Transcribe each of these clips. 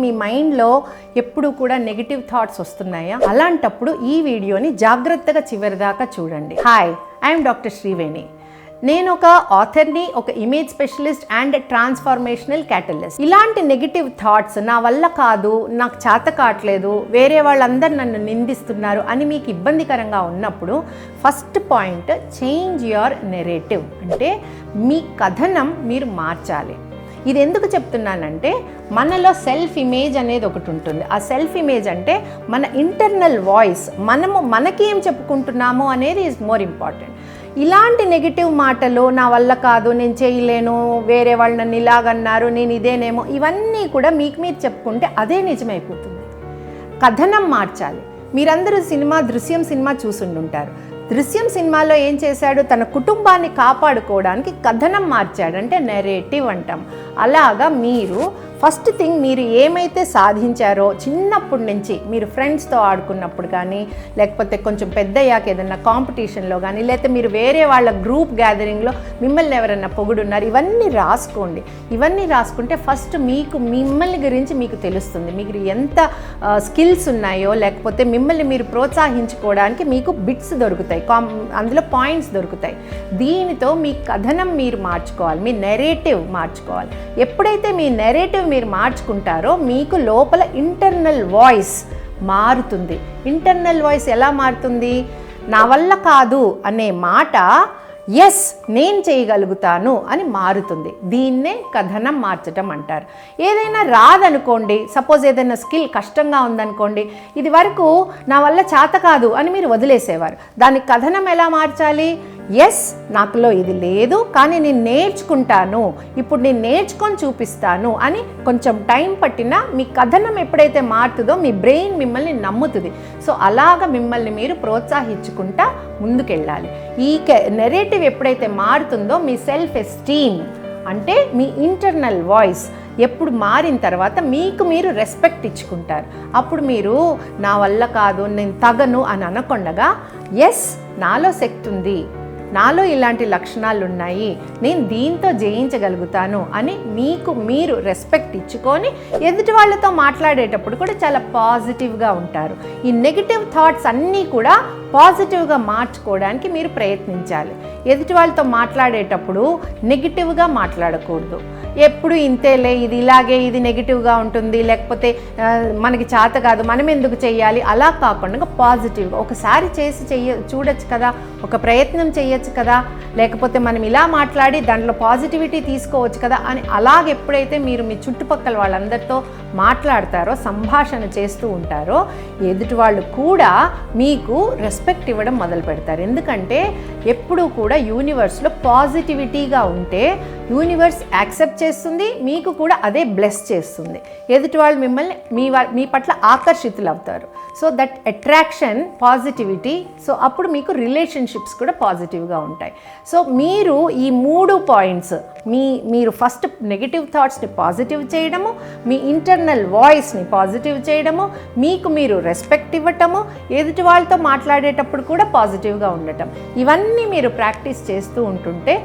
మీ మైండ్లో ఎప్పుడు కూడా నెగిటివ్ థాట్స్ వస్తున్నాయా? అలాంటప్పుడు ఈ వీడియోని జాగ్రత్తగా చివరిదాకా చూడండి. Hi, I'm doctor Sriveni. నేను ఒక ఆథర్ని, ఒక ఇమేజ్ స్పెషలిస్ట్ అండ్ ట్రాన్స్ఫార్మేషనల్ క్యాటలిస్ట్. ఇలాంటి నెగిటివ్ థాట్స్, నా వల్ల కాదు, నాకు చేత కావట్లేదు, వేరే వాళ్ళందరూ నన్ను నిందిస్తున్నారు అని మీకు ఇబ్బందికరంగా ఉన్నప్పుడు first point, change your narrative. అంటే మీ కథనం మీరు మార్చాలి. ఇది ఎందుకు చెప్తున్నానంటే, మనలో సెల్ఫ్ ఇమేజ్ అనేది ఒకటి ఉంటుంది. ఆ సెల్ఫ్ ఇమేజ్ అంటే మన ఇంటర్నల్ వాయిస్, మనకి ఏం చెప్పుకుంటున్నామో అనేది ఈజ్ మోర్ ఇంపార్టెంట్. ఇలాంటి నెగిటివ్ మాటలు, నా వల్ల కాదు, నేను చేయలేను, వేరే వాళ్ళు నన్ను ఇలాగన్నారు, నేను ఇదేనేమో, ఇవన్నీ కూడా మీకు మీరు చెప్పుకుంటే అదే నిజమైపోతుంది. కథనం మార్చాలి. మీరందరూ దృశ్యం సినిమా చూసుండుంటారు. దృశ్యం సినిమాలో ఏం చేశాడు? తన కుటుంబాన్ని కాపాడుకోవడానికి కథనం మార్చాడు, అంటే నెరేటివ్ అంటాం. అలాగా మీరు ఫస్ట్ థింగ్, మీరు ఏమైతే సాధించారో చిన్నప్పటి నుంచి, మీరు ఫ్రెండ్స్తో ఆడుకున్నప్పుడు కానీ, లేకపోతే కొంచెం పెద్దయ్యాక ఏదన్నా కాంపిటీషన్లో కానీ, లేకపోతే మీరు వేరే వాళ్ళ గ్రూప్ గ్యాదరింగ్లో మిమ్మల్ని ఎవరన్నా పొగుడున్నారు, ఇవన్నీ రాసుకోండి. ఇవన్నీ రాసుకుంటే ఫస్ట్ మిమ్మల్ని గురించి మీకు తెలుస్తుంది. మీకు ఎంత స్కిల్స్ ఉన్నాయో, లేకపోతే మిమ్మల్ని మీరు ప్రోత్సహించుకోవడానికి మీకు బిట్స్ దొరుకుతాయి, అందులో పాయింట్స్ దొరుకుతాయి. దీనితో మీ కథనం మీరు మార్చుకోవాలి, మీ నెరేటివ్ మార్చుకోవాలి. ఎప్పుడైతే మీ నెరేటివ్ మీరు మార్చుకుంటారో మీకు లోపల ఇంటర్నల్ వాయిస్ మారుతుంది. ఇంటర్నల్ వాయిస్ ఎలా మారుతుంది? నా వల్ల కాదు అనే మాట ఎస్, నేను చేయగలుగుతాను అని మారుతుంది. దీన్నే కథనం మార్చటం అంటారు. ఏదైనా రాదనుకోండి, సపోజ్ ఏదైనా స్కిల్ కష్టంగా ఉందనుకోండి, ఇది వరకు నా వల్ల చేత కాదు అని మీరు వదిలేసేవారు. దానికి కథనం ఎలా మార్చాలి? ఎస్, నాకులో ఇది లేదు, కానీ నేను నేర్చుకుంటాను, ఇప్పుడు నేను నేర్చుకొని చూపిస్తాను అని కొంచెం టైం పట్టినా మీ కథనం ఎప్పుడైతే మారుతుందో మీ బ్రెయిన్ మిమ్మల్ని నమ్ముతుంది. సో అలాగ మిమ్మల్ని మీరు ప్రోత్సహించుకుంటా ముందుకెళ్ళాలి. ఈ నెరేటివ్ ఎప్పుడైతే మారుతుందో మీ సెల్ఫ్ ఎస్టీమ్, అంటే మీ ఇంటర్నల్ వాయిస్ ఎప్పుడు మారిన తర్వాత మీకు మీరు రెస్పెక్ట్ ఇచ్చుకుంటారు. అప్పుడు మీరు నా వల్ల కాదు, నేను తగను అని అనకుండగా, ఎస్, నాలో శక్తి ఉంది, నాలో ఇలాంటి లక్షణాలు ఉన్నాయి, నేను దీంతో జయించగలుగుతాను అని మీకు మీరు రెస్పెక్ట్ ఇచ్చుకొని ఎదుటి వాళ్ళతో మాట్లాడేటప్పుడు కూడా చాలా పాజిటివ్గా ఉంటారు. ఈ నెగిటివ్ థాట్స్ అన్నీ కూడా పాజిటివ్గా మార్చుకోవడానికి మీరు ప్రయత్నించాలి. ఎదుటి వాళ్ళతో మాట్లాడేటప్పుడు నెగిటివ్గా మాట్లాడకూడదు. ఎప్పుడు ఇంతేలే, ఇది ఇలాగే, ఇది నెగిటివ్గా ఉంటుంది, లేకపోతే మనకి చేత కాదు, మనం ఎందుకు చేయాలి, అలా కాకుండా పాజిటివ్గా ఒకసారి చూడొచ్చు కదా, ఒక ప్రయత్నం చేయొచ్చు కదా, లేకపోతే మనం ఇలా మాట్లాడి దాంట్లో పాజిటివిటీ తీసుకోవచ్చు కదా అని అలాగ ఎప్పుడైతే మీరు మీ చుట్టుపక్కల వాళ్ళందరితో మాట్లాడతారో, సంభాషణ చేస్తూ ఉంటారో, ఎదుటి వాళ్ళు కూడా మీకు రెస్పెక్ట్ ఇవ్వడం మొదలు పెడతారు. ఎందుకంటే ఎప్పుడూ కూడా యూనివర్స్లో పాజిటివిటీగా ఉంటే యూనివర్స్ యాక్సెప్ట్ చేస్తుంది, మీకు కూడా అదే బ్లెస్ చేస్తుంది. ఎదుటి వాళ్ళు మిమ్మల్ని మీ పట్ల ఆకర్షితులు అవుతారు. So that attraction, positivity. So అప్పుడు మీకు రిలేషన్షిప్స్ కూడా పాజిటివ్గా ఉంటాయి. సో మీరు ఈ 3 పాయింట్స్, మీరు ఫస్ట్ నెగిటివ్ థాట్స్ని పాజిటివ్ చేయడము, మీ ఇంటర్నల్ వాయిస్ని పాజిటివ్ చేయడము, మీకు మీరు రెస్పెక్ట్ ఇవ్వటము, ఎదుటి వాళ్ళతో మాట్లాడేటప్పుడు కూడా పాజిటివ్గా ఉండటం, ఇవన్నీ మీరు ప్రాక్టీస్ చేస్తూ ఉంటుంటే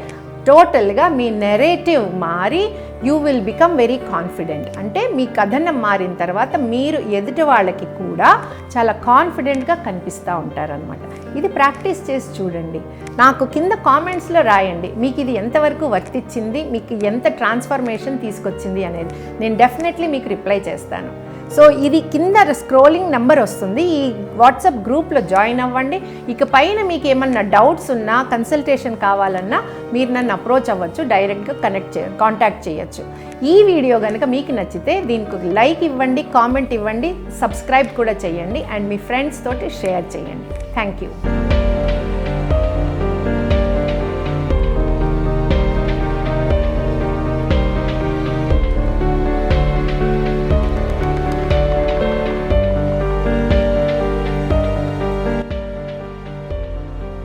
టోటల్గా మీ నెరేటివ్ మారి you will become very confident. అంటే మీ కథనం మారిన తర్వాత మీరు ఎదుటి వాళ్ళకి కూడా చాలా కాన్ఫిడెంట్గా కనిపిస్తూ ఉంటారనమాట. ఇది ప్రాక్టీస్ చేసి చూడండి. నాకు కింద కామెంట్స్లో రాయండి, మీకు ఇది ఎంతవరకు వర్తించింది, మీకు ఎంత ట్రాన్స్ఫర్మేషన్ తీసుకొచ్చింది అనేది. నేను డెఫినెట్లీ మీకు రిప్లై చేస్తాను. సో ఇది కింద స్క్రోలింగ్ నెంబర్ వస్తుంది, ఈ వాట్సాప్ గ్రూప్లో జాయిన్ అవ్వండి. ఇక పైన మీకు ఏమన్నా డౌట్స్ ఉన్నా, కన్సల్టేషన్ కావాలన్నా మీరు నన్ను అప్రోచ్ అవ్వచ్చు, డైరెక్ట్గా కాంటాక్ట్ చేయొచ్చు. ఈ వీడియో కనుక మీకు నచ్చితే దీనికి లైక్ ఇవ్వండి, కామెంట్ ఇవ్వండి, సబ్స్క్రైబ్ కూడా చేయండి, అండ్ మీ ఫ్రెండ్స్ తోటి షేర్ చేయండి. Thank you.